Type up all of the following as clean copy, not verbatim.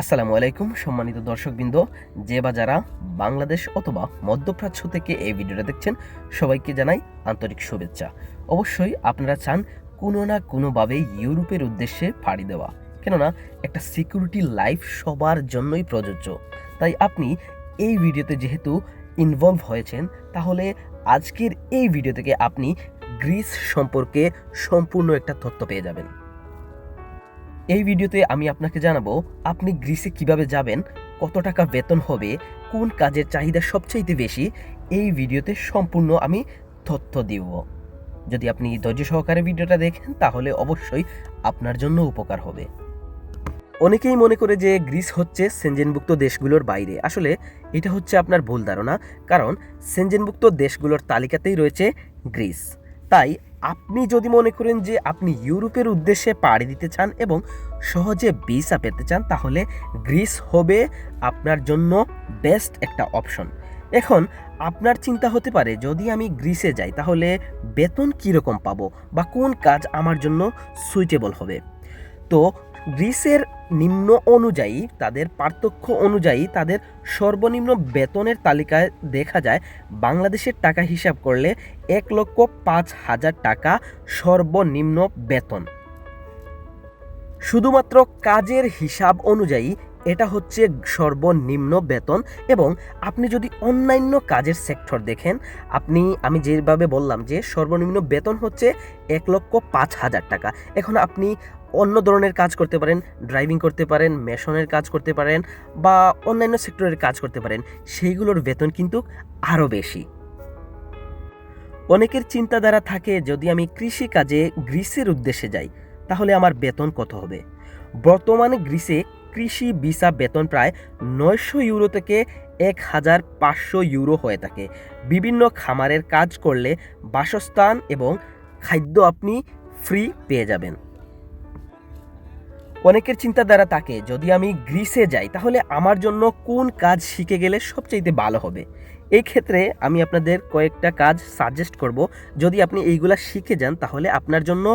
আসসালামু আলাইকুম সম্মানিত দর্শকবৃন্দ, যে বা যারা বাংলাদেশ অথবা মধ্যপ্রাচ্য থেকে এই ভিডিওটা দেখছেন সবাইকে জানাই আন্তরিক শুভেচ্ছা। অবশ্যই আপনারা চান কোনো না কোনোভাবে ইউরোপের উদ্দেশ্যে পাড়ি দেওয়া, কেননা একটা সিকিউরিটি লাইফ সবার জন্যই প্রযোজ্য। তাই আপনি এই ভিডিওতে যেহেতু ইনভলভ হয়েছেন, তাহলে আজকের এই ভিডিও থেকে আপনি গ্রিস সম্পর্কে সম্পূর্ণ একটা তথ্য পেয়ে যাবেন। এই ভিডিওতে আমি আপনাকে জানাবো আপনি গ্রিসে কিভাবে যাবেন, কত টাকা বেতন হবে, কোন কাজের চাহিদা সবচাইতে বেশি। এই ভিডিওতে সম্পূর্ণ আমি তথ্য দিব। যদি আপনি ধৈর্য সহকারে ভিডিওটা দেখেন তাহলে অবশ্যই আপনার জন্য উপকার হবে। অনেকেই মনে করে যে গ্রিস হচ্ছে সেনজেনভুক্ত দেশগুলোর বাইরে। আসলে এটা হচ্ছে আপনার ভুল ধারণা, কারণ সেনজেনভুক্ত দেশগুলোর তালিকাতেই রয়েছে গ্রিস। তাই আপনি যদি মনে করেন যে আপনি ইউরোপের উদ্দেশ্যে পাড়ি দিতে চান এবং সহজে ভিসা পেতে চান, তাহলে গ্রিস হবে আপনার জন্য বেস্ট একটা অপশন। এখন আপনার চিন্তা হতে পারে, যদি আমি গ্রিসে যাই তাহলে বেতন কীরকম পাবো বা কোন কাজ আমার জন্য সুইটেবল হবে। তো গ্রিসের নিম্ন অনুযায়ী, তাদের পার্থক্য অনুযায়ী তাদের সর্বনিম্ন বেতনের তালিকায় দেখা যায় বাংলাদেশের টাকা হিসাব করলে 1,05,000 টাকা সর্বনিম্ন বেতন। শুধুমাত্র কাজের হিসাব অনুযায়ী এটা হচ্ছে সর্বনিম্ন বেতন। এবং আপনি যদি অন্যান্য কাজের সেক্টর দেখেন, আমি যেভাবে বললাম যে সর্বনিম্ন বেতন হচ্ছে 1,05,000 টাকা। এখন আপনি অন্য ধরনের কাজ করতে পারেন, ড্রাইভিং করতে পারেন, মেশনের কাজ করতে পারেন বা অন্যান্য সেক্টরের কাজ করতে পারেন, সেইগুলোর বেতন কিন্তু আরও বেশি। অনেকের চিন্তাধারা থাকে, যদি আমি কৃষি কাজে গ্রিসের উদ্দেশ্যে যাই তাহলে আমার বেতন কত হবে। বর্তমানে গ্রিসে কৃষি ভিসা বেতন প্রায় 900 ইউরো থেকে 1,500 ইউরো হয়ে থাকে। বিভিন্ন খামারের কাজ করলে বাসস্থান এবং খাদ্য আপনি ফ্রি পেয়ে যাবেন। অনেকের চিন্তাধারা থাকে, যদি আমি গ্রিসে যাই তাহলে আমার জন্য কোন কাজ শিখে গেলে সবচাইতে ভালো হবে। এই ক্ষেত্রে আমি আপনাদের কয়েকটা কাজ সাজেস্ট করব। যদি আপনি এইগুলা শিখে যান তাহলে আপনার জন্য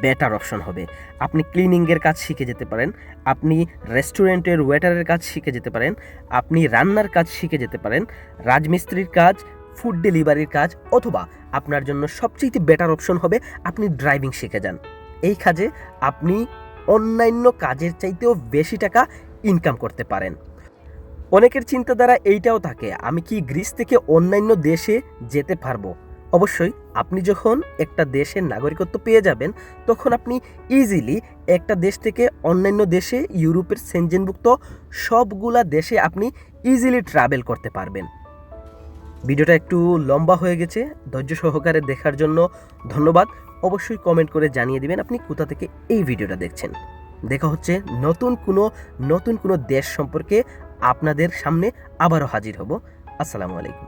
বেটার অপশন হবে। আপনি ক্লিনিংয়ের কাজ শিখে যেতে পারেন, আপনি রেস্টুরেন্টের ওয়েটারের কাজ শিখে যেতে পারেন, আপনি রান্নার কাজ শিখে যেতে পারেন, রাজমিস্ত্রির কাজ, ফুড ডেলিভারির কাজ, অথবা আপনার জন্য সবচেয়ে বেটার অপশন হবে আপনি ড্রাইভিং শিখে যান। এই কাজে আপনি অন্যান্য কাজের চাইতেও বেশি টাকা ইনকাম করতে পারেন। অনেকের চিন্তাধারা এইটাও থাকে, আমি কি গ্রিস থেকে অন্যান্য দেশে যেতে পারবো। অবশ্যই আপনি যখন একটা দেশের নাগরিকত্ব পেয়ে যাবেন, তখন আপনি ইজিলি একটা দেশ থেকে অন্যান্য দেশে, ইউরোপের সেনজেনভুক্ত সবগুলা দেশে আপনি ইজিলি ট্রাভেল করতে পারবেন। ভিডিওটা একটু লম্বা হয়ে গেছে, ধৈর্য সহকারে দেখার জন্য ধন্যবাদ। অবশ্যই কমেন্ট করে জানিয়ে দিবেন আপনি কোথা থেকে এই ভিডিওটা দেখছেন। দেখা হচ্ছে নতুন কোনো দেশ সম্পর্কে আপনাদের সামনে আবারও হাজির হব। আসসালামু আলাইকুম।